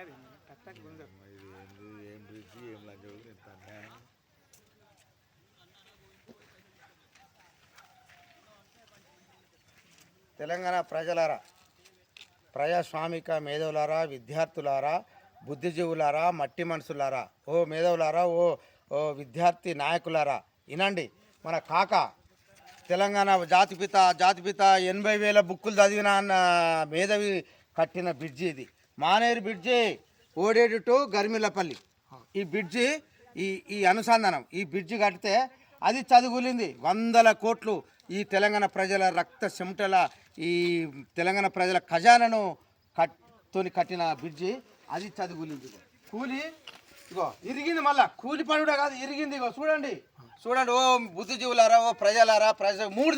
ఏం బ్రిడ్జి ఏం లంచోడు ఎంత అన్యాయం. తెలంగాణ ప్రజలారా, ప్రజాస్వామిక మేధావులారా, విద్యార్థులారా, బుద్ధిజీవులారా, మట్టి మనుషులారా, ఓ మేధావులారా, ఓ ఓ విద్యార్థి నాయకులారా, వినండి. మన కాక తెలంగాణ జాతిపిత 80,000 బుక్కులు చదివిన అన్న మేధావి కట్టిన బ్రిడ్జి ఇది. Maneru bridge, Odedu to Garmillapalli. ఈ బ్రిడ్జి ఈ అనుసంధానం, ఈ బ్రిడ్జి కడితే అది చదువులింది 100 కోట్లు. ఈ తెలంగాణ ప్రజల రక్త చెమటల, ఈ తెలంగాణ ప్రజల ఖజానాను కట్టిన బ్రిడ్జి అది చదువులింది. కూలి ఇగో ఇరిగింది, మళ్ళా కూలి పనుడే కాదు, ఇరిగింది. ఇగో చూడండి. ఓ బుద్ధిజీవులారా, ఓ ప్రజలారా, మూడు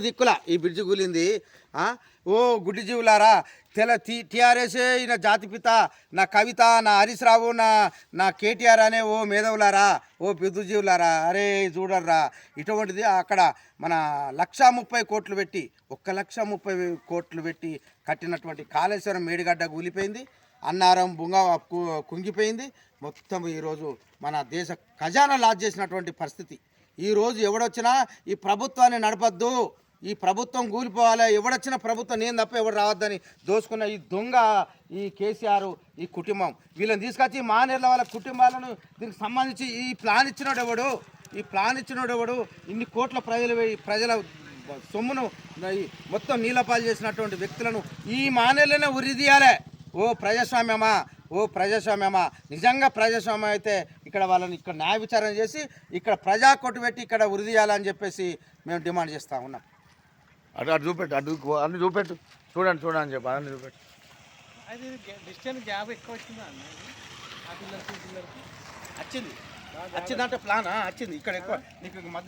దిక్కుల ఈ బ్రిడ్జి కూలింది. ఓ గుడ్డిజీవులారా, టీఆర్ఎస్ నా జాతిపిత, నా కవిత, నా హరీష్ రావు, నా కేటీఆర్ అనే ఓ మేధావులారా, ఓ బుద్ధిజీవులారా, అరే చూడర్రా, ఇటువంటిది అక్కడ మన 1,30,000 కోట్లు పెట్టి 1,30,000 కోట్లు పెట్టి కట్టినటువంటి కాళేశ్వరం మేడిగడ్డ కూలిపోయింది. అన్నారం బుంగ కుంగిపోయింది. మొత్తం ఈరోజు మన దేశ ఖజానా లాజ్ చేసినటువంటి పరిస్థితి. ఈరోజు ఎవడొచ్చినా ఈ ప్రభుత్వాన్ని నడపద్దు, ఈ ప్రభుత్వం కూలిపోవాలి, ఎవడొచ్చినా ప్రభుత్వం నేను తప్ప ఎవడు రావద్దని దోసుకున్న ఈ దొంగ ఈ కేసీఆర్, ఈ కుటుంబం, వీళ్ళని తీసుకొచ్చి మానేర్ల వాళ్ళ కుటుంబాలను దీనికి సంబంధించి ఈ ప్లాన్ ఇచ్చినోడు ఎవడు, ఇన్ని కోట్ల ప్రజల సొమ్మును మొత్తం నీలపాలు చేసినటువంటి వ్యక్తులను ఈ మానేర్లనే ఉరిదీయాలి. ఓ ప్రజాస్వామ్యమా, నిజంగా ప్రజాస్వామ్యం అయితే ఇక్కడ వాళ్ళని ఇక్కడ న్యాయ విచారణ చేసి ఇక్కడ ప్రజా కొట్టు పెట్టి ఇక్కడ ఉరిదీయాలని చెప్పేసి మేము డిమాండ్ చేస్తూ ఉన్నాం. అటు చూపెట్టు, అన్ని చూపెట్టు, చూడండి అని చెప్పి అన్ని చూపెట్టు. అది డిస్టెన్స్ గ్యాప్ ఎక్కువ వచ్చిందా వచ్చిందంటే ప్లాన్ వచ్చింది ఇక్కడ ఎక్కువ నీకు మధ్య